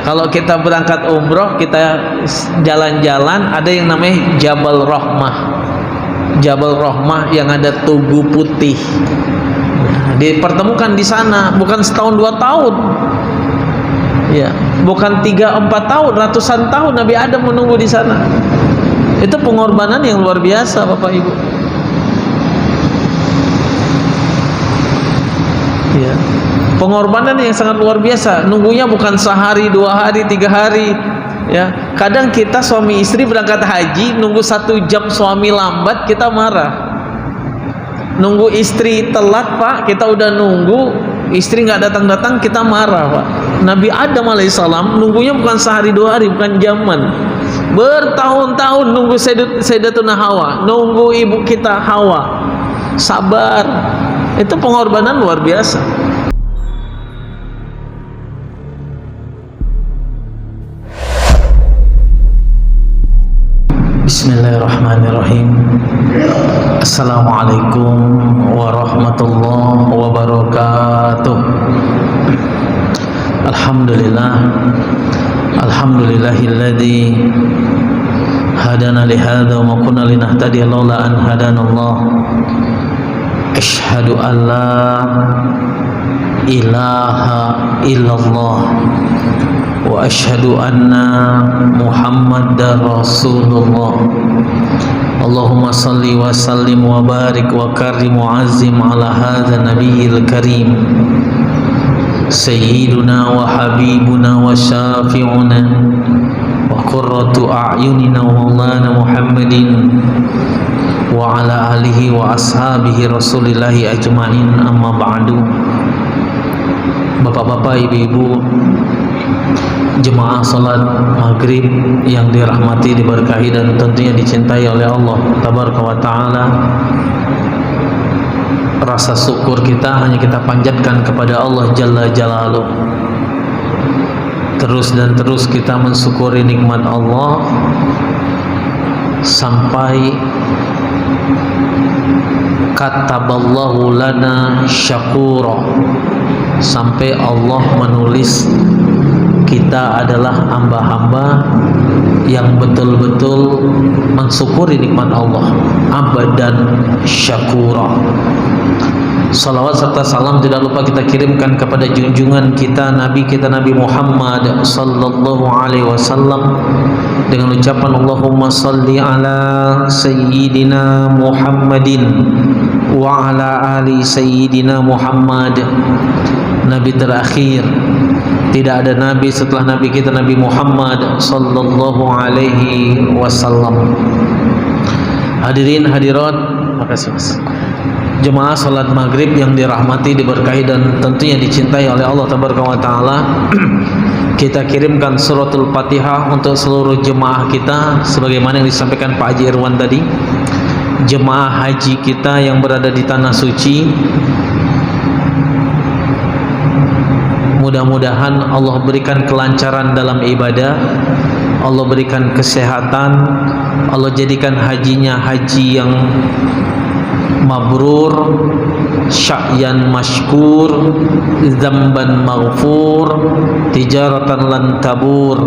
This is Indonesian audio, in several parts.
Kalau kita berangkat umroh, kita jalan-jalan, ada yang namanya Jabal Rahmah. Jabal Rahmah yang ada tugu putih. Dipertemukan di sana, bukan setahun 2 tahun. Ya, bukan 3-4 tahun, ratusan tahun Nabi Adam menunggu di sana. Itu pengorbanan yang luar biasa, Bapak Ibu. Ya, pengorbanan yang sangat luar biasa. Nunggunya bukan sehari, 2 hari, 3 hari. Ya, kadang kita suami istri berangkat haji, nunggu 1 jam suami lambat, kita marah. Nunggu istri telat, Pak, kita udah nunggu, istri nggak datang-datang, kita marah, Pak. Nabi Adam alaihissalam nunggunya bukan sehari 2 hari, bukan zaman, bertahun-tahun nunggu Sayyidatuna Hawa, nunggu ibu kita Hawa, sabar. Itu pengorbanan luar biasa. Bismillahirrahmanirrahim. Assalamualaikum warahmatullahi wabarakatuh. Alhamdulillahilladzi hadana li hadza wa ma kunna linahtadiya laula an hadanallah. Asyhadu an la ilaha illallah wa asyhadu anna Muhammadar Rasulullah. Allahumma salli wa sallim wa barik wa karim wa azim ala hadza nabiyil karim sayyiduna wa habibuna wa syafi'una wa qurratu a'yunina wa maulana Muhammadin wa ala alihi wa ashabihi rasulillahi ajma'in, amma ba'du. Bapak-bapak, ibu-ibu, jemaah salat maghrib yang dirahmati, diberkahi dan tentunya dicintai oleh Allah tabaraka wa ta'ala. Rasa syukur kita hanya kita panjatkan kepada Allah Jalla Jalaluh. Terus dan terus kita mensyukuri nikmat Allah sampai kataballahu lana syakura, sampai Allah menulis kita adalah hamba-hamba yang betul-betul mensyukuri nikmat Allah, abadan syakura. Salawat serta salam tidak lupa kita kirimkan kepada junjungan kita Nabi Muhammad sallallahu alaihi wasallam dengan ucapan Allahumma salli ala sayyidina Muhammadin wa ala ali sayyidina Muhammad. Nabi terakhir, tidak ada nabi setelah nabi kita Nabi Muhammad sallallahu alaihi wasallam. Hadirin hadirat, makasih Mas. Jemaah salat maghrib yang dirahmati, diberkahi dan tentunya dicintai oleh Allah tabaraka wa taala. Kita kirimkan suratul Fatihah untuk seluruh jemaah kita sebagaimana yang disampaikan Pak Haji Irwan tadi. Jemaah haji kita yang berada di tanah suci, mudah-mudahan Allah berikan kelancaran dalam ibadah, Allah berikan kesehatan, Allah jadikan hajinya haji yang mabrur, sya'yan mashkur, zamban maghfur, tijaratan lan tabur.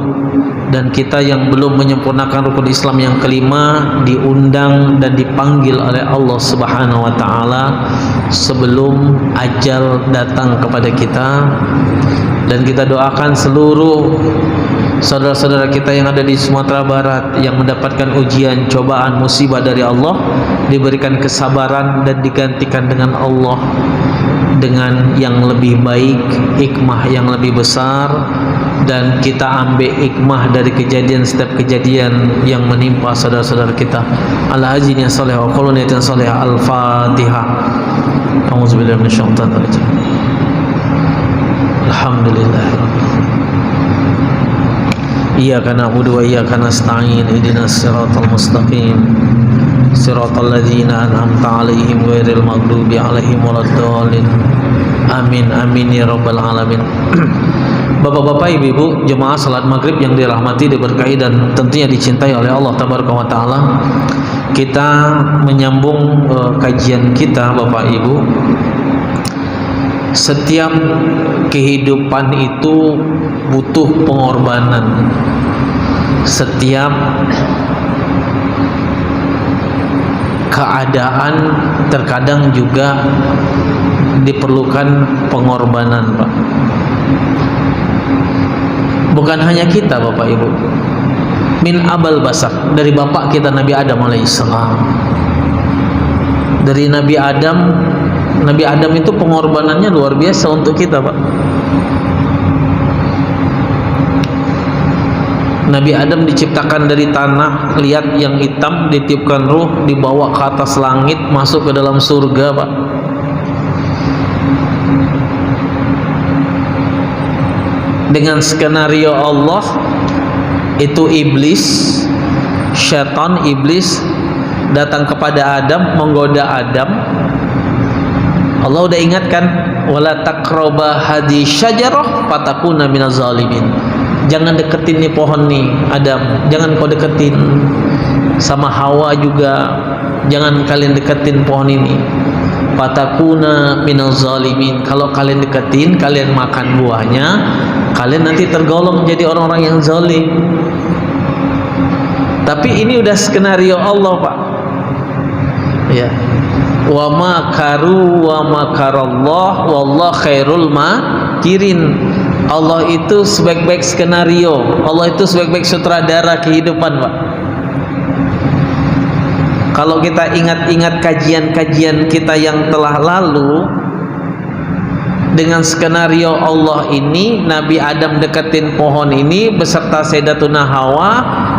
Dan kita yang belum menyempurnakan rukun Islam yang kelima diundang dan dipanggil oleh Allah Subhanahu wa taala sebelum ajal datang kepada kita. Dan kita doakan seluruh saudara-saudara kita yang ada di Sumatera Barat yang mendapatkan ujian, cobaan, musibah dari Allah, diberikan kesabaran dan digantikan dengan Allah dengan yang lebih baik, hikmah yang lebih besar. Dan kita ambil hikmah dari setiap kejadian yang menimpa saudara-saudara kita. Al-hajin yang salih wa qulun yang salih. Al-Fatihah. A'udzubillahi minasyaitonir rajim. Alhamdulillah. Iyyaka na'budu wa iyyaka nasta'in. Ihdinas siratal mustaqim. Siratal ladzina an'amta 'alaihim ghairil maghdubi 'alaihim waladdallin. Amin amin ya rabbal alamin. Bapak-bapak, ibu-ibu, jemaah salat maghrib yang dirahmati, diberkahi dan tentunya dicintai oleh Allah tabaraka wa taala. Kita menyambung kajian kita, Bapak Ibu, Setiap kehidupan itu butuh pengorbanan. Setiap keadaan terkadang juga diperlukan pengorbanan, Pak. Bukan hanya kita, Bapak Ibu. Min abal basak, dari bapak kita Nabi Adam alaihissalam. Dari Nabi Adam itu pengorbanannya luar biasa untuk kita, Pak. Nabi Adam diciptakan dari tanah liat yang hitam, ditiupkan ruh, dibawa ke atas langit, masuk ke dalam surga, Pak. Dengan skenario Allah, itu syaitan iblis datang kepada Adam, menggoda Adam. Allah udah ingatkan, wala taqraba hadhihi syajarah fatakuna minaz zalimin. Jangan deketin nih pohon nih, Adam. Jangan kau deketin. Sama Hawa juga, jangan kalian deketin pohon ini. Fatakuna minaz zalimin. Kalau kalian deketin, kalian makan buahnya, kalian nanti tergolong jadi orang-orang yang zalim. Tapi ini udah skenario Allah, Pak. Ya. Wa makaru wa makarallah wallahu khairul makirin. Allah itu sebaik-baik skenario, Allah itu sebaik-baik sutradara kehidupan, Pak. Kalau kita ingat-ingat kajian-kajian kita yang telah lalu, dengan skenario Allah ini, Nabi Adam deketin pohon ini beserta Sayyidatuna Hawa,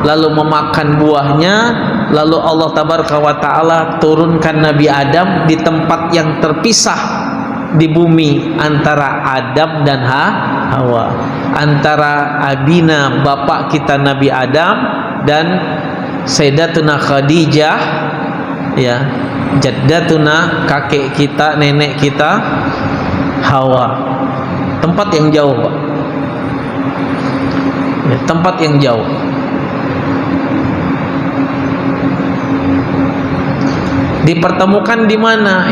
lalu memakan buahnya, lalu Allah tabaraka wa ta'ala turunkan Nabi Adam di tempat yang terpisah di bumi antara Adam dan Hawa, antara abina bapak kita Nabi Adam dan Sayyidatuna Khadijah, ya, jaddatuna kakek kita, nenek kita Hawa. Tempat yang jauh, Pak. Ya, tempat yang jauh. Dipertemukan di mana?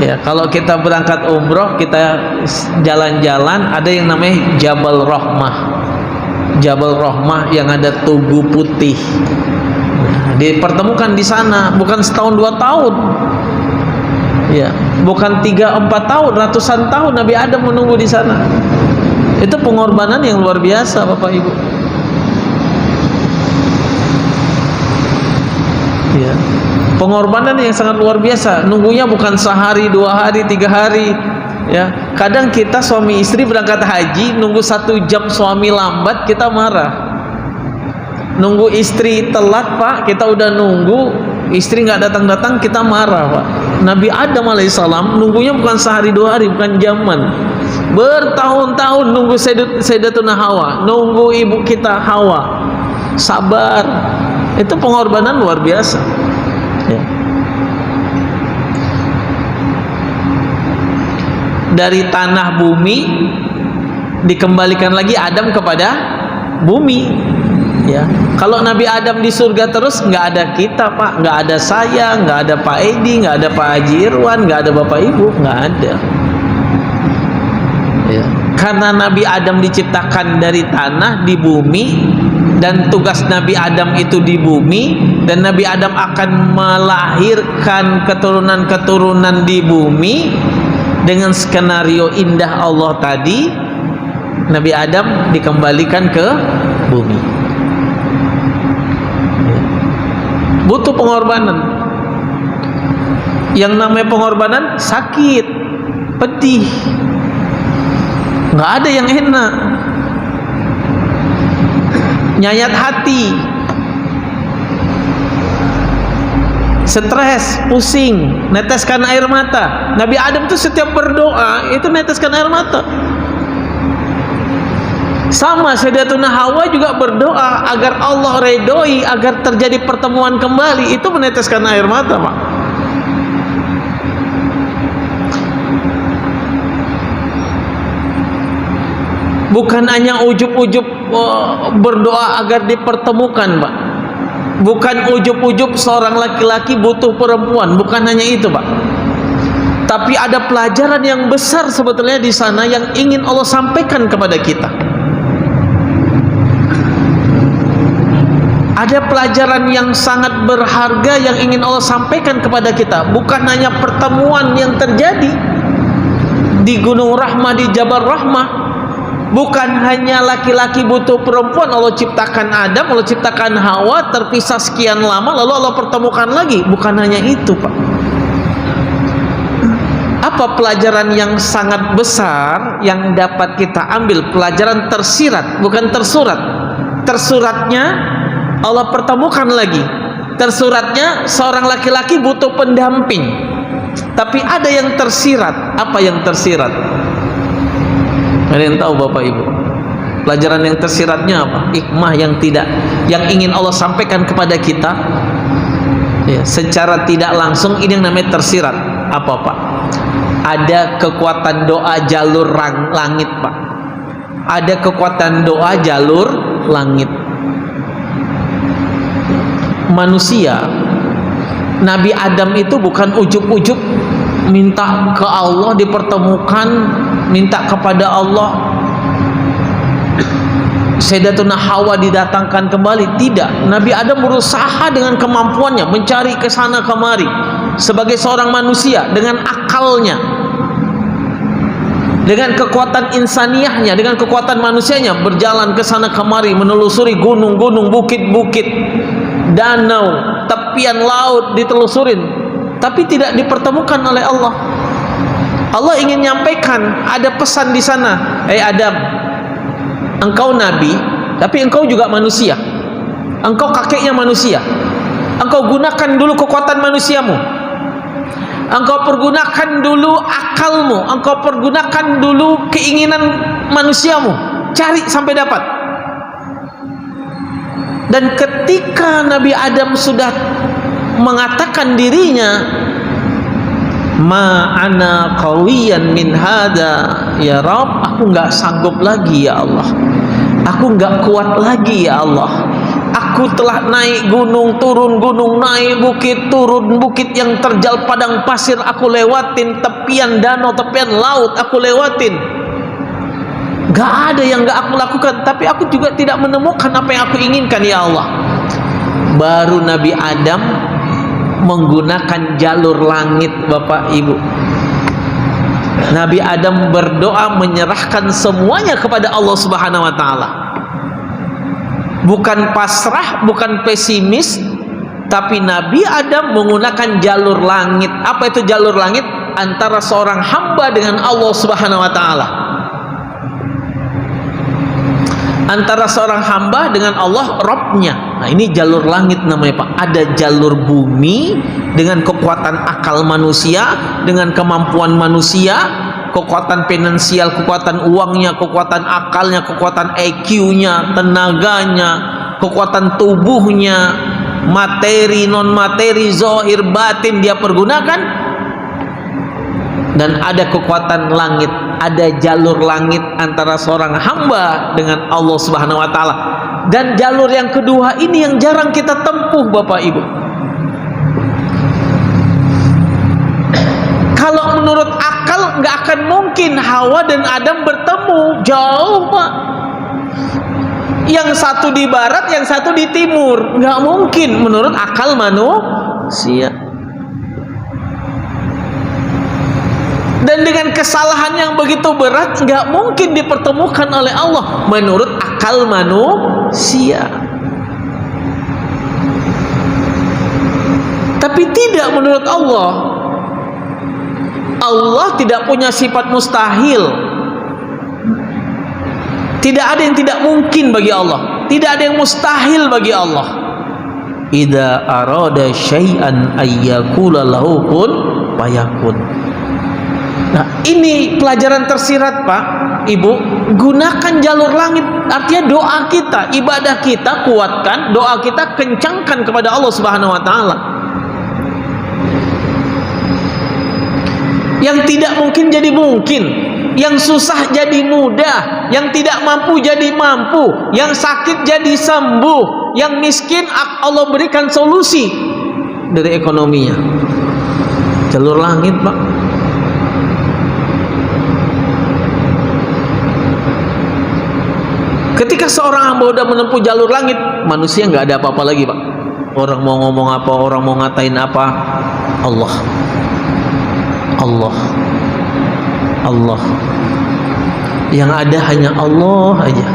Ya, kalau kita berangkat umroh, kita jalan-jalan, ada yang namanya Jabal Rahmah. Jabal Rahmah yang ada tugu putih. Nah, dipertemukan di sana, bukan setahun 2 tahun. Ya, bukan 3-4 tahun, ratusan tahun Nabi Adam menunggu di sana. Itu pengorbanan yang luar biasa, Bapak Ibu. Ya, pengorbanan yang sangat luar biasa. Nunggunya bukan sehari, 2 hari, 3 hari. Ya, kadang kita suami istri berangkat haji, nunggu 1 jam suami lambat, kita marah. Nunggu istri telat, Pak, kita udah nunggu, istri nggak datang-datang, kita marah, Pak. Nabi Adam alaihissalam nunggunya bukan sehari 2 hari, bukan zaman, bertahun-tahun nunggu Sayyidatuna Hawa, nunggu ibu kita Hawa, sabar. Itu pengorbanan luar biasa, ya. Dari tanah bumi dikembalikan lagi Adam kepada bumi, ya. Kalau Nabi Adam di surga terus, nggak ada kita, Pak, nggak ada saya, nggak ada Pak Edi, nggak ada Pak Haji Irwan, nggak ada Bapak Ibu, nggak ada, ya. Karena Nabi Adam diciptakan dari tanah di bumi, dan tugas Nabi Adam itu di bumi, dan Nabi Adam akan melahirkan keturunan-keturunan di bumi. Dengan skenario indah Allah tadi, Nabi Adam dikembalikan ke bumi. Butuh pengorbanan. Yang namanya pengorbanan sakit, pedih, nggak ada yang enak, nyayat hati, stres, pusing, neteskan air mata. Nabi Adam itu setiap berdoa itu neteskan air mata. Sama Sayyidatuna Hawa juga berdoa agar Allah redoi, agar terjadi pertemuan kembali, itu meneteskan air mata, Pak. Bukan hanya ujub-ujub berdoa agar dipertemukan, Pak. Bukan ujub-ujub seorang laki-laki butuh perempuan, bukan hanya itu, Pak. Tapi ada pelajaran yang besar sebetulnya di sana yang ingin Allah sampaikan kepada kita. Ada pelajaran yang sangat berharga yang ingin Allah sampaikan kepada kita. Bukan hanya pertemuan yang terjadi di Gunung Rahmah, di Jabal Rahmah. Bukan hanya laki-laki butuh perempuan. Allah ciptakan Adam, Allah ciptakan Hawa, terpisah sekian lama, lalu Allah pertemukan lagi. Bukan hanya itu, Pak. Apa pelajaran yang sangat besar yang dapat kita ambil? Pelajaran tersirat, bukan tersurat. Tersuratnya Allah pertemukan lagi. Tersuratnya seorang laki-laki butuh pendamping. Tapi ada yang tersirat. Apa yang tersirat? Ada yang tahu Bapak Ibu? Pelajaran yang tersiratnya apa? Hikmah yang ingin Allah sampaikan kepada kita. Ya, secara tidak langsung ini yang namanya tersirat. Apa Pak? Ada kekuatan doa jalur langit Pak. Ada kekuatan doa jalur langit. Manusia, Nabi Adam itu bukan ujub-ujub minta ke Allah dipertemukan, minta kepada Allah Sayyidatuna Hawa didatangkan kembali. Tidak, Nabi Adam berusaha dengan kemampuannya mencari ke sana kemari sebagai seorang manusia dengan akalnya, dengan kekuatan insaniyahnya, dengan kekuatan manusianya, berjalan ke sana kemari, menelusuri gunung-gunung, bukit-bukit, danau, tepian laut ditelusurin, tapi tidak dipertemukan oleh Allah. Allah ingin menyampaikan, ada pesan di sana. Adam, engkau nabi, tapi engkau juga manusia. Engkau kakeknya manusia. Engkau gunakan dulu kekuatan manusiamu. Engkau pergunakan dulu akalmu. Engkau pergunakan dulu keinginan manusiamu. Cari sampai dapat. Dan ketika Nabi Adam sudah mengatakan dirinya, ma ana qawiyan min hada ya Rabb, aku enggak sanggup lagi ya Allah, aku enggak kuat lagi ya Allah, aku telah naik gunung, turun gunung, naik bukit, turun bukit, yang terjal padang pasir aku lewatin, tepian danau, tepian laut aku lewatin, gak ada yang gak aku lakukan, tapi aku juga tidak menemukan apa yang aku inginkan ya Allah. Baru Nabi Adam menggunakan jalur langit Bapak Ibu. Nabi Adam berdoa menyerahkan semuanya kepada Allah Subhanahu wa taala. Bukan pasrah, bukan pesimis, tapi Nabi Adam menggunakan jalur langit. Apa itu jalur langit? Antara seorang hamba dengan Allah Subhanahu wa taala. Antara seorang hamba dengan Allah Rabbnya. Nah, ini jalur langit namanya Pak. Ada jalur bumi dengan kekuatan akal manusia, dengan kemampuan manusia, kekuatan finansial, kekuatan uangnya, kekuatan akalnya, kekuatan IQ-nya, tenaganya, kekuatan tubuhnya, materi, non materi, zahir, batin dia pergunakan. Dan ada kekuatan langit, ada jalur langit antara seorang hamba dengan Allah Subhanahu wa taala. Dan jalur yang kedua ini yang jarang kita tempuh Bapak Ibu. Kalau menurut akal nggak akan mungkin Hawa dan Adam bertemu, jauh Pak. Yang satu di barat, yang satu di timur, nggak mungkin menurut akal manusia. Dan dengan kesalahan yang begitu berat nggak mungkin dipertemukan oleh Allah menurut akal manusia. Tapi tidak menurut Allah. Allah tidak punya sifat mustahil. Tidak ada yang tidak mungkin bagi Allah. Tidak ada yang mustahil bagi Allah. Idza arada syai'an ayyakula lahu kun fayakun. Nah, ini pelajaran tersirat Pak, Ibu. Gunakan jalur langit, artinya doa kita, ibadah kita kuatkan, doa kita kencangkan kepada Allah Subhanahu wa taala. Yang tidak mungkin jadi mungkin, yang susah jadi mudah, yang tidak mampu jadi mampu, yang sakit jadi sembuh, yang miskin Allah berikan solusi dari ekonominya. Jalur langit Pak. Ketika seorang hamba udah menempuh jalur langit, manusia nggak ada apa-apa lagi, Pak. Orang mau ngomong apa, orang mau ngatain apa, Allah, Allah, Allah. Yang ada hanya Allah aja.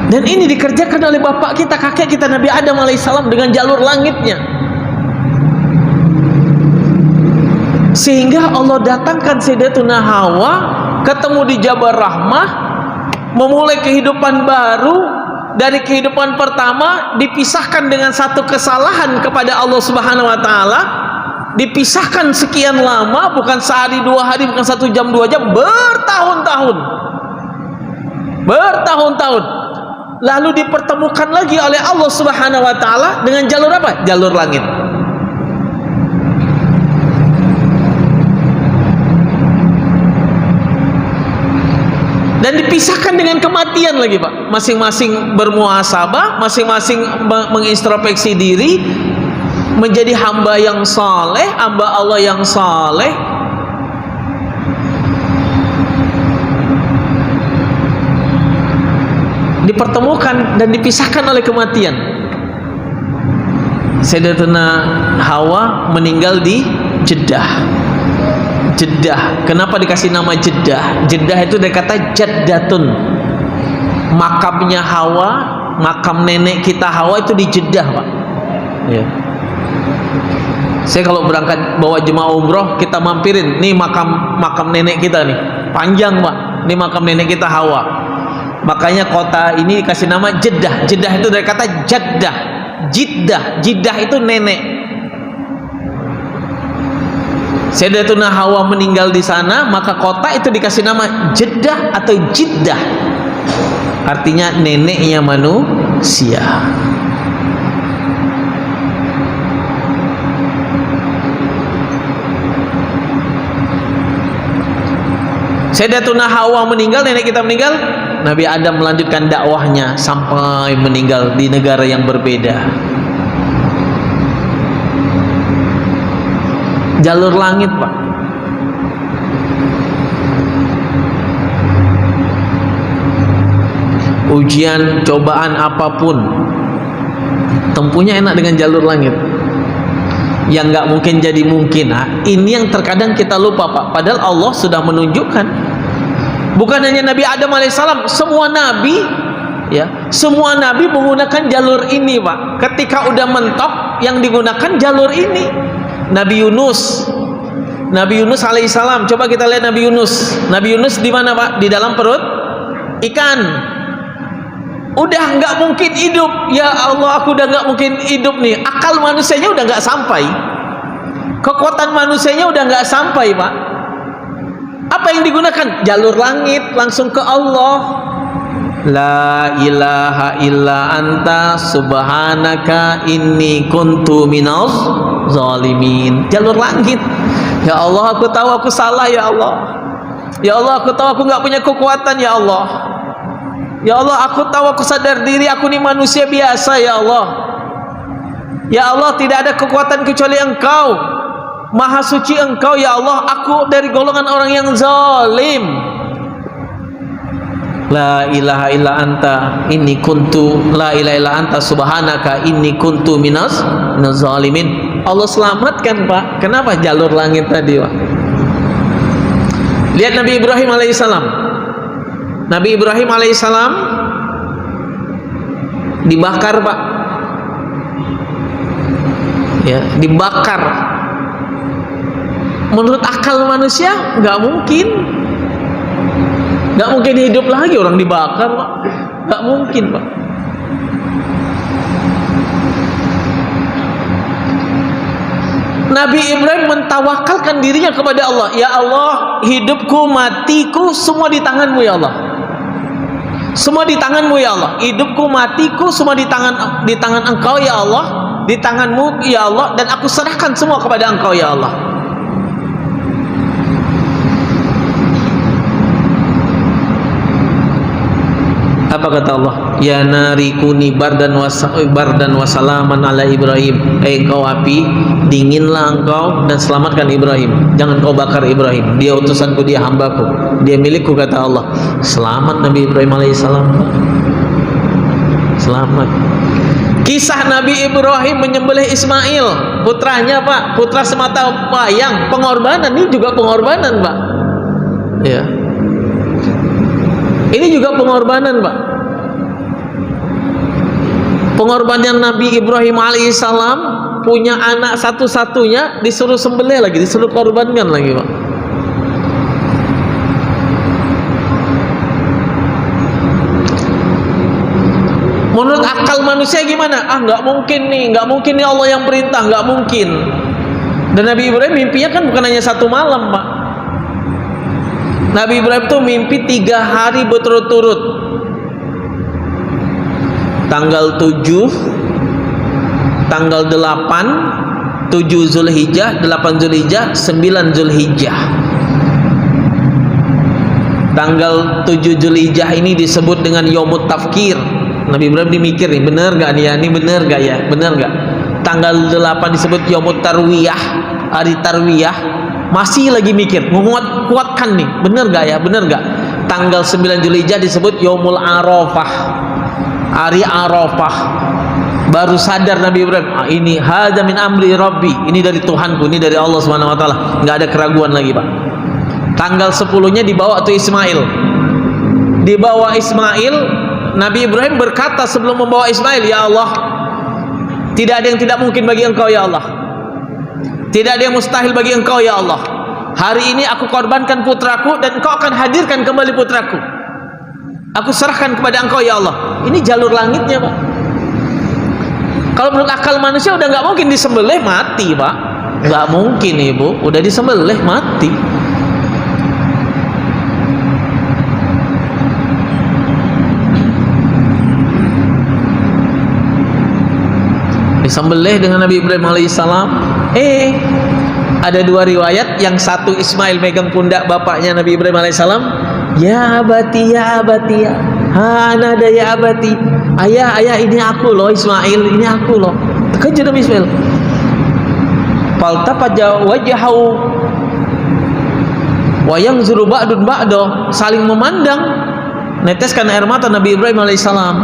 Dan ini dikerjakan oleh bapak kita, kakek kita Nabi Adam alaihissalam dengan jalur langitnya. Sehingga Allah datangkan Sayyidatuna Hawa ketemu di Jabal Rahmah, memulai kehidupan baru. Dari kehidupan pertama dipisahkan dengan satu kesalahan kepada Allah Subhanahu wa taala, dipisahkan sekian lama, bukan sehari dua hari, bukan 1 jam 2 jam, bertahun-tahun. Bertahun-tahun. Lalu dipertemukan lagi oleh Allah Subhanahu wa taala dengan jalur apa? Jalur langit. Dan dipisahkan dengan kematian lagi, Pak. Masing-masing bermuhasabah, masing-masing mengintrospeksi diri, menjadi hamba yang saleh, hamba Allah yang saleh. Dipertemukan dan dipisahkan oleh kematian. Sayyidatuna Hawa meninggal di Jeddah. Jeddah. Kenapa dikasih nama Jeddah? Jeddah itu dari kata jaddatun. Makamnya Hawa, makam nenek kita Hawa itu di Jeddah, Pak. Ya. Saya kalau berangkat bawa jemaah umroh, kita mampirin, nih makam nenek kita nih, panjang, Pak. Ini makam nenek kita Hawa. Makanya kota ini dikasih nama Jeddah. Jeddah itu dari kata jaddah. Jiddah. Jiddah itu nenek. Sayyidatuna Hawa meninggal di sana, maka kota itu dikasih nama Jeddah atau Jiddah. Artinya neneknya manusia. Sayyidatuna Hawa meninggal, nenek kita meninggal, Nabi Adam melanjutkan dakwahnya sampai meninggal di negara yang berbeda. Jalur langit, Pak. Ujian, cobaan apapun, tempuhnya enak dengan jalur langit. Yang nggak mungkin jadi mungkin. Nah, ini yang terkadang kita lupa, Pak. Padahal Allah sudah menunjukkan. Bukan hanya Nabi Adam alaihissalam, semua nabi, ya, semua nabi menggunakan jalur ini, Pak. Ketika udah mentok, yang digunakan jalur ini. Nabi Yunus alaihissalam, coba kita lihat Nabi Yunus. Nabi Yunus di mana, Pak? Di dalam perut ikan. Udah nggak mungkin hidup. Ya Allah, aku udah nggak mungkin hidup nih. Akal manusianya udah nggak sampai. Kekuatan manusianya udah nggak sampai, Pak. Apa yang digunakan? Jalur langit, langsung ke Allah. La ilaha illa anta subhanaka inni kuntu minaz zalimin. Jalur langit. Ya Allah, aku tahu aku salah, ya Allah. Ya Allah, aku tahu aku nggak punya kekuatan, ya Allah. Ya Allah, aku tahu, aku sadar diri, aku ini manusia biasa, ya Allah. Ya Allah, tidak ada kekuatan kecuali Engkau. Maha suci Engkau, ya Allah. Aku dari golongan orang yang zalim. La ilaha illa anta inni kuntu, la ilaha illa anta subhanaka inni kuntu minaz zalimin. Allah selamatkan, Pak. Kenapa? Jalur langit tadi, Pak. Lihat Nabi Ibrahim alaihissalam. Nabi Ibrahim alaihissalam dibakar, Pak. Ya, dibakar. Menurut akal manusia nggak mungkin. Nggak mungkin hidup lagi orang dibakar, Pak. Nggak mungkin, Pak. Nabi Ibrahim mentawakalkan dirinya kepada Allah. Ya Allah, hidupku, matiku semua di tangan-Mu, ya Allah. Semua di tangan-Mu, ya Allah. Hidupku, matiku semua di tangan Engkau, ya Allah. Di tangan-Mu, ya Allah. Dan aku serahkan semua kepada Engkau, ya Allah. Apa kata Allah? Ya nari kuni bardan wasalaman ala Ibrahim. Engkau api, dinginlah engkau dan selamatkan Ibrahim. Jangan kau bakar Ibrahim. Dia utusanku, dia hambaku, dia milikku, kata Allah. Selamat Nabi Ibrahim alaihissalam. Selamat. Kisah Nabi Ibrahim menyembelih Ismail, putranya Pak, putra semata wayang, pengorbanan. Ini juga pengorbanan Pak. Ya. Ini juga pengorbanan Pak. Pengorbanan Nabi Ibrahim alaihissalam, punya anak satu-satunya disuruh sembelih lagi, disuruh korbankan lagi Pak. Menurut akal manusia gimana? Nggak mungkin nih, nggak mungkin nih Allah yang perintah, nggak mungkin. Dan Nabi Ibrahim mimpinya kan bukan hanya satu malam Pak. Nabi Ibrahim tuh mimpi 3 hari berturut-turut. Tanggal 7, tanggal 8, 7 Zulhijjah, 8 Zulhijjah, 9 Zulhijjah. Tanggal 7 Zulhijjah ini disebut dengan Yaumut Tafkir. Nabi Ibrahim dimikir nih, bener gak nih ya? Ini bener gak ya? Bener gak? Tanggal 8 disebut Yaumut Tarwiyah, hari Tarwiyah. Masih lagi mikir, kuatkan nih, bener gak ya? Bener gak? Tanggal 9 Zulhijjah disebut Yaumul Arafah, hari Arafah. Baru sadar Nabi Ibrahim, ini hadza min amri Rabbi, ini dari Tuhanku, ini dari Allah Subhanahu wa taala. Enggak ada keraguan lagi, Pak. Tanggal 10-nya dibawa tuh Ismail. Dibawa Ismail, Nabi Ibrahim berkata sebelum membawa Ismail, ya Allah, tidak ada yang tidak mungkin bagi engkau ya Allah. Tidak ada yang mustahil bagi engkau ya Allah. Hari ini aku korbankan putraku dan engkau akan hadirkan kembali putraku. Aku serahkan kepada engkau ya Allah. Ini jalur langitnya Pak. Kalau menurut akal manusia udah nggak mungkin disembelih, mati Pak. Nggak mungkin Ibu, udah disembelih mati. Disembelih dengan Nabi Ibrahim alaihissalam. Ada 2 riwayat, yang satu Ismail megang pundak bapaknya Nabi Ibrahim alaihissalam. Ya abati, ya abati, ya hanada ya abati. Ayah, ayah, ini aku loh Ismail, ini aku loh. Terkejut Nabi Ismail. Faltafaja wajahu wa yanzuru ba'dun ba'do, saling memandang, neteskan air mata Nabi Ibrahim alaihissalam.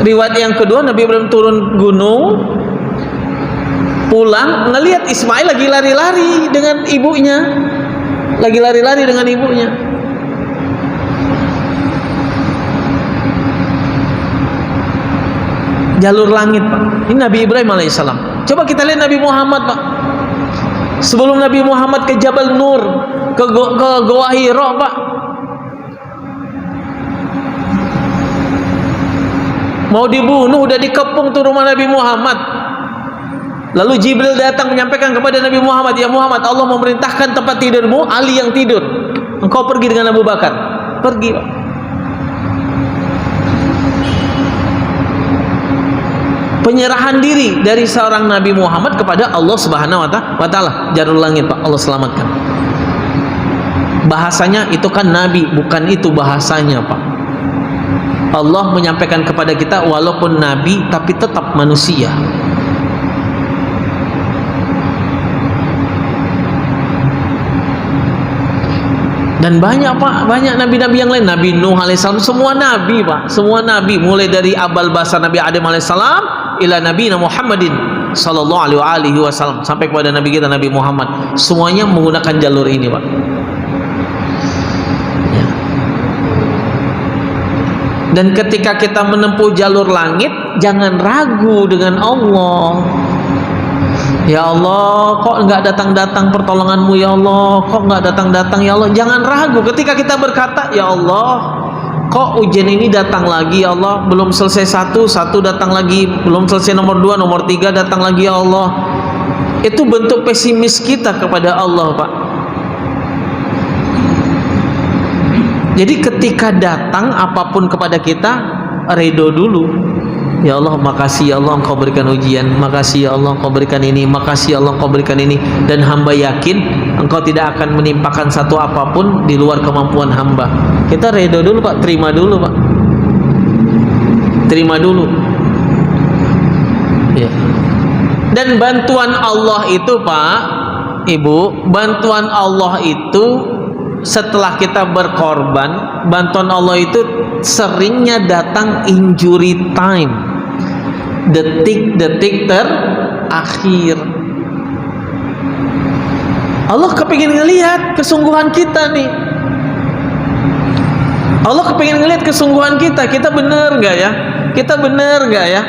Riwayat yang kedua, Nabi Ibrahim turun gunung, pulang ngelihat Ismail lagi lari-lari dengan ibunya, lagi lari-lari dengan ibunya. Jalur langit Pak. Ini Nabi Ibrahim alaihissalam. Coba kita lihat Nabi Muhammad Pak. Sebelum Nabi Muhammad ke Jabal Nur, ke Goa Hira Pak, mau dibunuh, udah dikepung tuh rumah Nabi Muhammad. Lalu Jibril datang menyampaikan kepada Nabi Muhammad, ya Muhammad, Allah memerintahkan tempat tidurmu Ali yang tidur, engkau pergi dengan Abu Bakar. Pergi Pak. Penyerahan diri dari seorang Nabi Muhammad kepada Allah Subhanahu wa taala. Jalur langit Pak, Allah selamatkan. Bahasanya itu kan Nabi, bukan itu bahasanya Pak. Allah menyampaikan kepada kita walaupun Nabi tapi tetap manusia. Dan banyak Pak, banyak nabi-nabi yang lain. Nabi Nuh alaihissalam, semua nabi Pak, semua nabi, mulai dari abal basa Nabi Adam alaihissalam ila Nabi Muhammadin sallallahu alaihi wasallam, sampai kepada Nabi kita Nabi Muhammad, semuanya menggunakan jalur ini Pak. Ya. Dan ketika kita menempuh jalur langit, jangan ragu dengan Allah. Ya Allah, kok enggak datang-datang pertolonganmu ya Allah, kok enggak datang-datang ya Allah. Jangan ragu ketika kita berkata, ya Allah, kok ujian ini datang lagi ya Allah, belum selesai satu datang lagi, belum selesai nomor 2, nomor 3 datang lagi ya Allah. Itu bentuk pesimis kita kepada Allah Pak. Jadi ketika datang apapun kepada kita, redo dulu. Ya Allah, makasih ya Allah engkau berikan ujian, makasih ya Allah engkau berikan ini, makasih ya Allah engkau berikan ini. Dan hamba yakin engkau tidak akan menimpakan satu apapun di luar kemampuan hamba. Kita redo dulu Pak, terima dulu Pak. terima dulu. Ya. Dan bantuan Allah itu Pak, Ibu, bantuan Allah itu setelah kita berkorban, bantuan Allah itu seringnya datang injury time, detik-detik terakhir. Allah kepingin ngelihat kesungguhan kita nih. Allah kepingin ngelihat kesungguhan kita. Kita bener gak ya? Kita bener gak ya?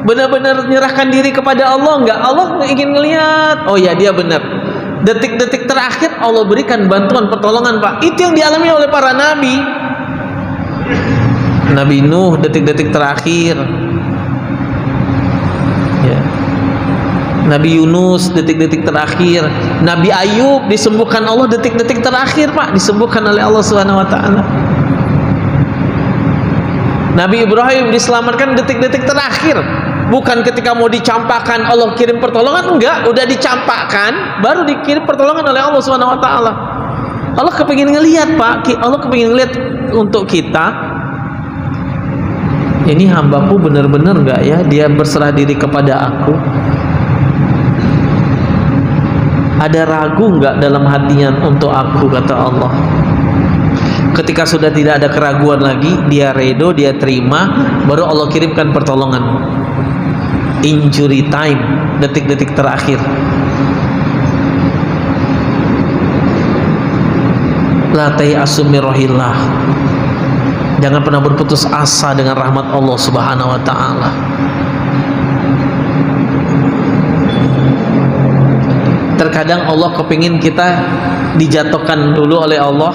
Benar-benar menyerahkan diri kepada Allah enggak? Allah ingin ngelihat. Oh ya, dia benar. Detik-detik terakhir Allah berikan bantuan pertolongan Pak. Itu yang dialami oleh para nabi. Nabi Nuh detik-detik terakhir. Ya. Nabi Yunus detik-detik terakhir. Nabi Ayub disembuhkan Allah detik-detik terakhir Pak, disembuhkan oleh Allah Subhanahu wa taala. Nabi Ibrahim diselamatkan detik-detik terakhir. Bukan ketika mau dicampakkan Allah kirim pertolongan, enggak, udah dicampakkan baru dikirim pertolongan oleh Allah Subhanahu wa taala. Allah kepingin ngelihat Pak, Allah kepingin ngelihat untuk kita. Ini hambaku benar-benar enggak ya dia berserah diri kepada aku? Ada ragu enggak dalam hatinya untuk aku, kata Allah. Ketika sudah tidak ada keraguan lagi, dia redo, dia terima, baru Allah kirimkan pertolongan. Injury time, detik-detik terakhir. La tayasu min rahillah. Jangan pernah berputus asa dengan rahmat Allah Subhanahu wa taala. Terkadang Allah kepingin kita dijatuhkan dulu oleh Allah,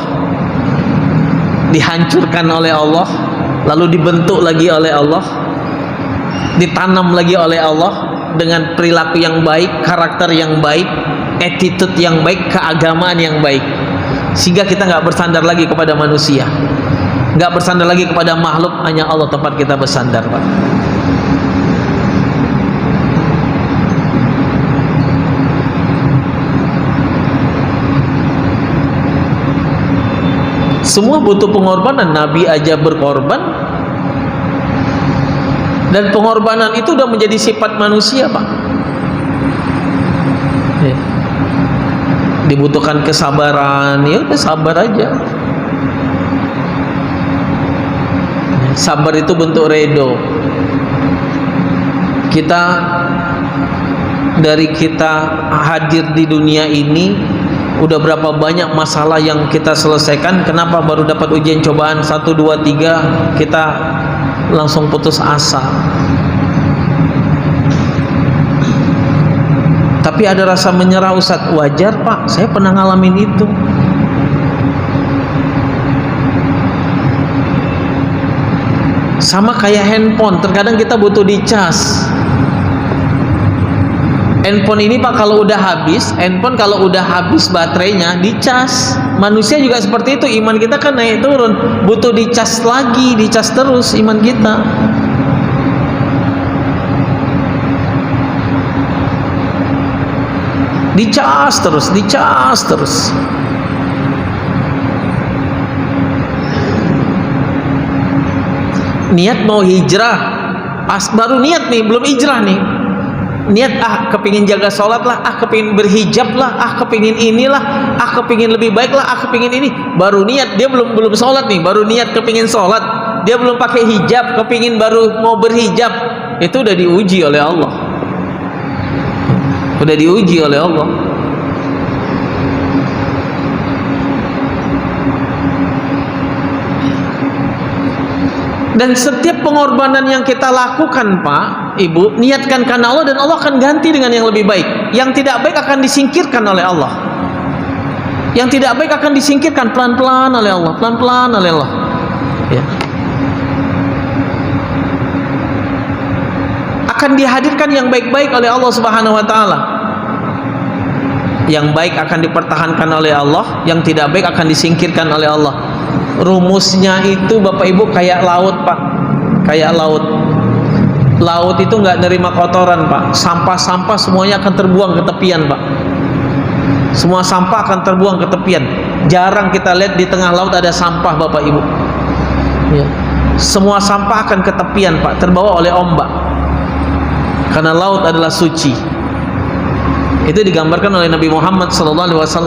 dihancurkan oleh Allah, lalu dibentuk lagi oleh Allah, ditanam lagi oleh Allah dengan perilaku yang baik, karakter yang baik, attitude yang baik, keagamaan yang baik, sehingga kita nggak bersandar lagi kepada manusia, nggak bersandar lagi kepada makhluk, hanya Allah tempat kita bersandar Pak. Semua butuh pengorbanan. Nabi aja berkorban, dan pengorbanan itu udah menjadi sifat manusia Pak. Ya. Dibutuhkan kesabaran, ya udah sabar aja. Sabar itu bentuk redo. Kita dari kita hadir di dunia ini udah berapa banyak masalah yang kita selesaikan. Kenapa baru dapat ujian cobaan 1, 2, 3 kita langsung putus asa? Tapi ada rasa menyerah Ustaz. Wajar Pak, saya pernah ngalamin itu. Sama kayak handphone, terkadang kita butuh dicas. Handphone ini Pak, kalau udah habis, handphone kalau udah habis baterainya, dicas. Manusia juga seperti itu, iman kita kan naik turun, butuh dicas lagi, dicas terus iman kita. Dicas terus, dicas terus. Niat mau hijrah, pas baru niat nih, belum hijrah nih. Niat kepingin jaga sholat lah, kepingin berhijab lah, kepingin inilah, kepingin lebih baik lah, kepingin ini. Baru niat, dia belum sholat nih, baru niat kepingin sholat, dia belum pakai hijab, kepingin baru mau berhijab. Itu udah diuji oleh Allah, udah diuji oleh Allah. Dan setiap pengorbanan yang kita lakukan Pak, Ibu, niatkan karena Allah, dan Allah akan ganti dengan yang lebih baik. Yang tidak baik akan disingkirkan oleh Allah. Yang tidak baik akan disingkirkan pelan-pelan oleh Allah, pelan-pelan oleh Allah. Ya. Akan dihadirkan yang baik-baik oleh Allah Subhanahu wa taala. Yang baik akan dipertahankan oleh Allah, yang tidak baik akan disingkirkan oleh Allah. Rumusnya itu Bapak Ibu kayak laut Pak, kayak laut. Laut itu nggak nerima kotoran Pak. Sampah-sampah semuanya akan terbuang ke tepian Pak. Semua sampah akan terbuang ke tepian. Jarang kita lihat di tengah laut ada sampah Bapak Ibu. Ya. semua sampah akan ke tepian Pak, terbawa oleh ombak, karena laut adalah suci. Itu digambarkan oleh Nabi Muhammad SAW.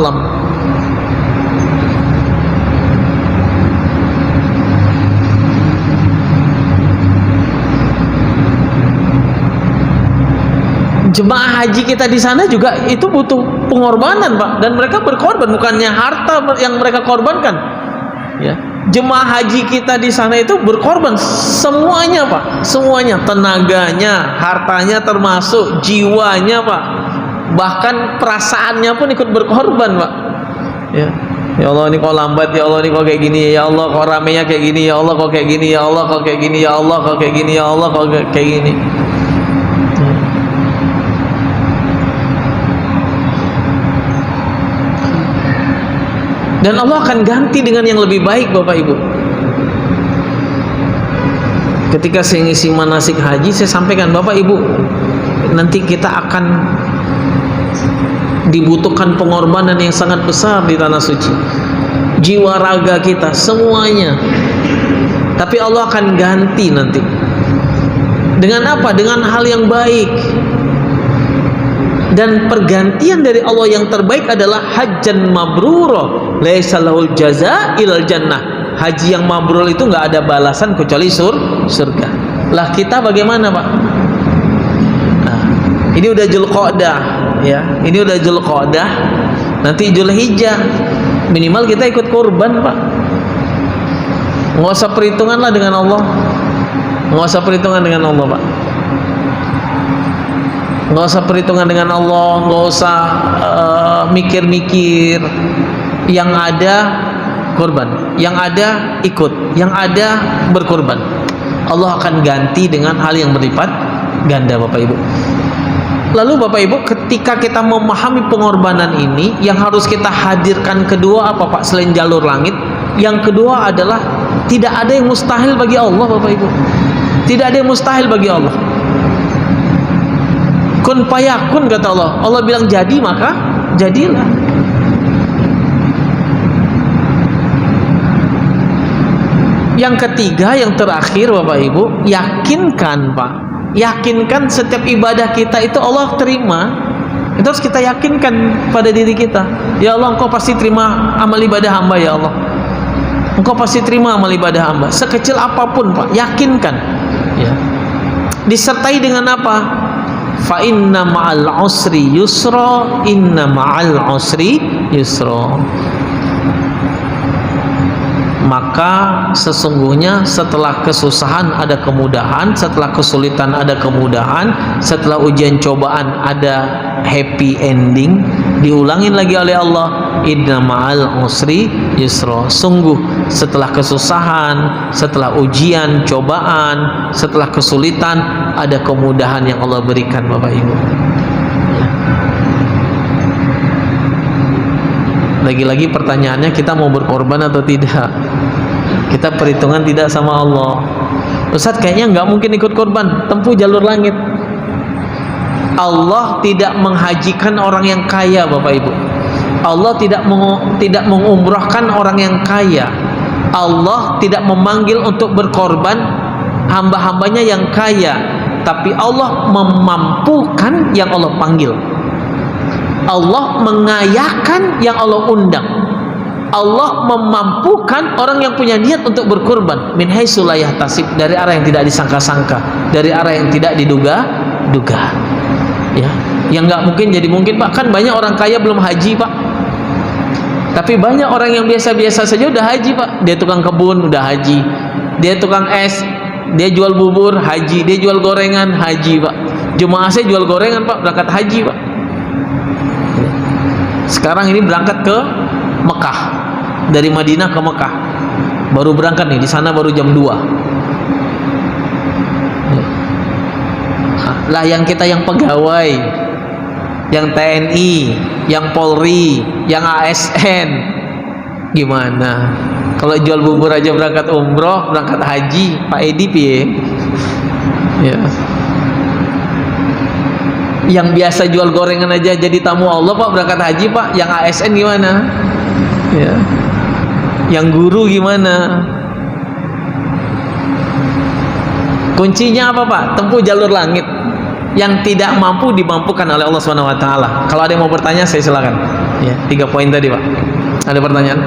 Jemaah haji kita di sana juga itu butuh pengorbanan Pak, dan mereka berkorban, bukannya harta yang mereka korbankan ya. Jemaah haji kita di sana itu berkorban semuanya Pak, semuanya, tenaganya, hartanya, termasuk jiwanya Pak, bahkan perasaannya pun ikut berkorban Pak ya. Ya Allah, ini kok lambat, ya Allah, ini kok kayak gini, ya Allah kok ramenya kayak gini, ya Allah kok kayak gini, ya Allah kok kayak gini, ya Allah kok kayak gini, ya Allah kok kayak gini. Dan Allah akan ganti dengan yang lebih baik Bapak Ibu. Ketika saya ngisi manasik haji, saya sampaikan, Bapak Ibu, nanti kita akan dibutuhkan pengorbanan yang sangat besar di tanah suci, jiwa raga kita semuanya. Tapi Allah akan ganti nanti dengan apa? Dengan hal yang baik. Dan pergantian dari Allah yang terbaik adalah hajjan mabrura, laisa lahul jazaa ilal jannah. Haji yang mabrur itu nggak ada balasan kecuali surga. Lah kita bagaimana Pak? Nah, ini udah Dzulqa'dah ya. Ini udah Dzulqa'dah. Nanti Dzulhijjah minimal kita ikut kurban Pak. Nggak usah perhitungan lah dengan Allah. Nggak usah perhitungan dengan Allah Pak. Nggak usah perhitungan dengan Allah, nggak usah mikir-mikir. Yang ada kurban, yang ada ikut, yang ada berkurban. Allah akan ganti dengan hal yang berlipat ganda Bapak Ibu. Lalu Bapak Ibu, ketika kita memahami pengorbanan ini, yang harus kita hadirkan kedua apa Pak, selain jalur langit? Yang kedua adalah tidak ada yang mustahil bagi Allah Bapak Ibu. Tidak ada yang mustahil bagi Allah. Kun fayakun kata Allah. Allah bilang jadi, maka jadilah. Yang ketiga, yang terakhir Bapak Ibu, yakinkan Pak. Yakinkan setiap ibadah kita itu Allah terima. Itu harus kita yakinkan pada diri kita. Ya Allah, Engkau pasti terima amal ibadah hamba ya Allah. Engkau pasti terima amal ibadah hamba. Sekecil apapun Pak, yakinkan. Ya. Disertai dengan apa? Fa inna ma'al usri yusra, inna ma'al usri yusra. Maka sesungguhnya setelah kesusahan ada kemudahan, setelah kesulitan ada kemudahan, setelah ujian cobaan ada happy ending. Diulangin lagi oleh Allah, inna ma'al usri yusra. Sungguh setelah kesusahan, setelah ujian cobaan, setelah kesulitan ada kemudahan yang Allah berikan Bapak Ibu. Lagi-lagi pertanyaannya, kita mau berkorban atau tidak? Kita perhitungan tidak sama Allah. Ustaz, kayaknya nggak mungkin ikut korban, tempuh jalur langit. Allah tidak menghajikan orang yang kaya Bapak Ibu. Allah tidak mengumrahkan orang yang kaya. Allah tidak memanggil untuk berkorban hamba-hambanya yang kaya, tapi Allah memampukan yang Allah panggil. Allah mengayakan yang Allah undang. Allah memampukan orang yang punya niat untuk berkorban min haitsu la yahtasib, dari arah yang tidak disangka-sangka, dari arah yang tidak diduga-duga. Ya, yang nggak mungkin jadi mungkin Pak. Kan banyak orang kaya belum haji Pak. Tapi banyak orang yang biasa-biasa saja udah haji Pak. Dia tukang kebun udah haji. Dia tukang es, dia jual bubur haji, dia jual gorengan haji Pak. Jemaah saya jual gorengan Pak, berangkat haji Pak. Sekarang ini berangkat ke Mekah, dari Madinah ke Mekah. Baru berangkat nih, di sana baru jam 2. Lah yang kita yang pegawai, yang TNI, yang Polri, yang ASN, gimana? Kalau jual bubur aja berangkat umroh, berangkat haji, Pak Edi piye? Ya. Yang biasa jual gorengan aja jadi tamu Allah Pak, berangkat haji Pak. Yang ASN gimana? Ya. Yang guru gimana? Kuncinya apa Pak? Tempuh jalur langit. Yang tidak mampu dimampukan oleh Allah Subhanahu wa taala. Kalau ada yang mau bertanya, saya silakan. Ya, 3 poin tadi, Pak. Ada pertanyaan?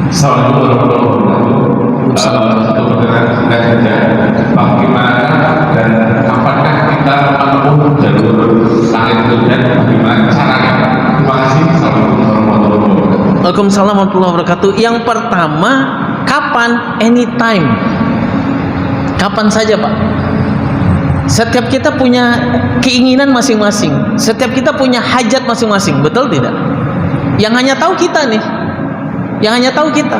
Assalamualaikum warahmatullahi wabarakatuh. Bagaimana dan kapankah kita menempuh jalur langit itu dan bagaimana caranya? Terima kasih. Assalamualaikum warahmatullahi wabarakatuh. Waalaikumsalam warahmatullahi wabarakatuh. Yang pertama, kapan? Anytime. Kapan saja, Pak. Setiap kita punya keinginan masing-masing. Setiap kita punya hajat masing-masing. Betul tidak? Yang hanya tahu kita nih. Yang hanya tahu kita.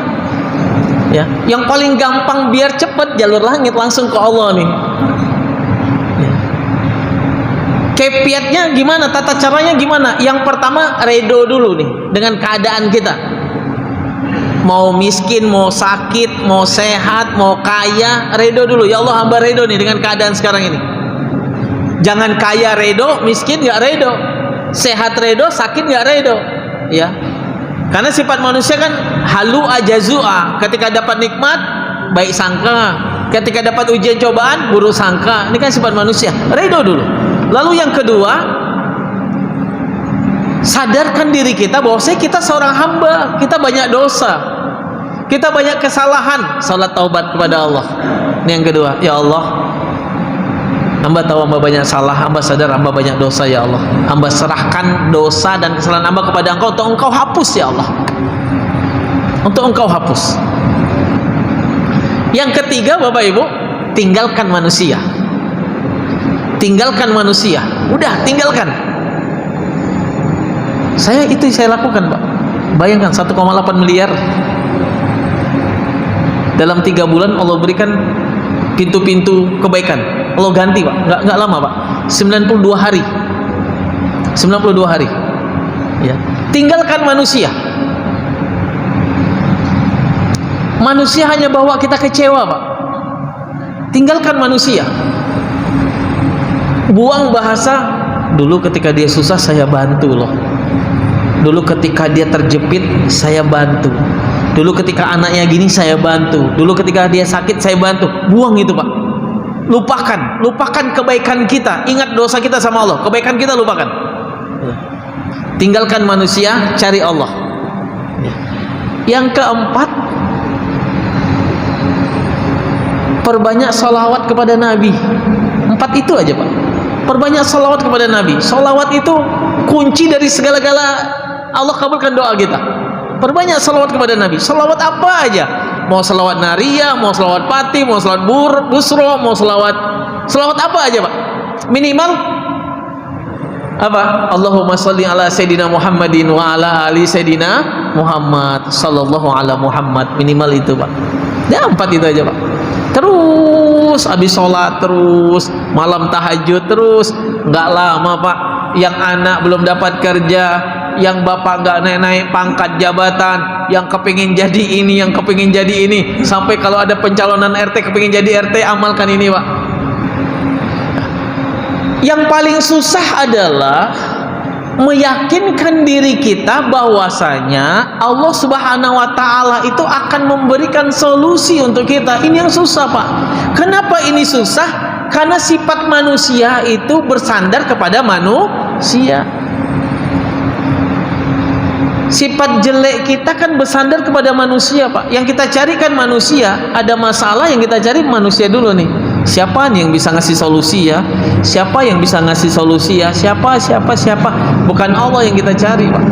Ya, yang paling gampang biar cepat jalur langit langsung ke Allah nih. Ya. Kepiatnya gimana? Tata caranya gimana? Yang pertama, redo dulu nih dengan keadaan kita. Mau miskin, mau sakit, mau sehat, mau kaya, redo dulu. Ya Allah, hamba redo nih dengan keadaan sekarang ini. Jangan kaya redo, miskin nggak redo, sehat redo, sakit nggak redo. Ya. Karena sifat manusia kan halu ajazua. Ketika dapat nikmat, baik sangka. Ketika dapat ujian cobaan, buruk sangka. Ini kan sifat manusia. Redo dulu. Lalu yang kedua, sadarkan diri kita bahwa kita seorang hamba. Kita banyak dosa. Kita banyak kesalahan. Salat taubat kepada Allah. Ini yang kedua. Ya Allah, hamba tahu hamba banyak salah, hamba sadar hamba banyak dosa ya Allah. Hamba serahkan dosa dan kesalahan hamba kepada Engkau untuk Engkau hapus ya Allah. Untuk Engkau hapus. Yang ketiga Bapak Ibu, tinggalkan manusia. Tinggalkan manusia. Udah, tinggalkan. Saya lakukan Pak. Bayangkan 1,8 miliar. Dalam 3 bulan Allah berikan pintu-pintu kebaikan. Allah ganti Pak, nggak lama Pak, 92 hari 92 hari ya. Tinggalkan manusia. Manusia hanya bawa kita kecewa Pak. Tinggalkan manusia. Buang bahasa, dulu ketika dia susah saya bantu loh. Dulu ketika dia terjepit saya bantu. Dulu ketika anaknya gini saya bantu. Dulu ketika dia sakit saya bantu. Buang itu Pak. Lupakan kebaikan kita. Ingat dosa kita sama Allah. Kebaikan kita lupakan. Tinggalkan manusia, cari Allah. Yang keempat, perbanyak salawat kepada Nabi. 4 itu aja Pak. Perbanyak salawat kepada Nabi. Salawat itu kunci dari segala-gala Allah kabulkan doa kita. Perbanyak salawat kepada Nabi. Salawat apa aja? Mau salawat nariyah, mau salawat pati, mau salawat busro, mau salawat apa aja Pak? Minimal apa? Allahumma sholli ala Sayyidina Muhammadin wa ala ali Sayyidina Muhammad sallallahu ala Muhammad. Minimal itu Pak. Ya 4 itu aja Pak. Terus habis sholat, terus malam tahajud, terus nggak lama Pak. Yang anak belum dapat kerja, yang bapak nggak naik pangkat jabatan, yang kepingin jadi ini, yang kepingin jadi ini, sampai kalau ada pencalonan RT kepingin jadi RT, amalkan ini Pak. Yang paling susah adalah meyakinkan diri kita bahwasanya Allah Subhanahu wa taala itu akan memberikan solusi untuk kita. Ini yang susah Pak. Kenapa ini susah? Karena sifat manusia itu bersandar kepada manusia. Sifat jelek kita kan bersandar kepada manusia Pak. Yang kita cari kan manusia. Ada masalah yang kita cari manusia dulu nih. Siapa nih yang bisa ngasih solusi ya? Siapa yang bisa ngasih solusi ya? Siapa? Bukan Allah yang kita cari Pak.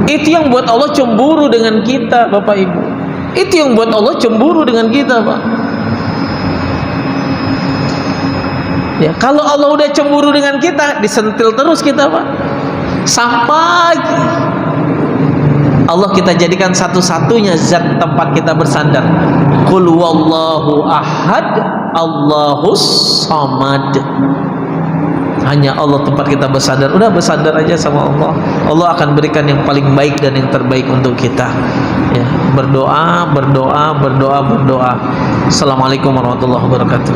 Itu yang buat Allah cemburu dengan kita Bapak Ibu. Itu yang buat Allah cemburu dengan kita Pak. Ya, kalau Allah udah cemburu dengan kita, disentil terus kita Pak. Sampai Allah kita jadikan satu-satunya zat tempat kita bersandar. Qul wallahu ahad, Allahus samad. Hanya Allah tempat kita bersandar. Udah bersandar aja sama Allah. Allah akan berikan yang paling baik dan yang terbaik untuk kita. Ya, berdoa. Assalamualaikum warahmatullahi wabarakatuh.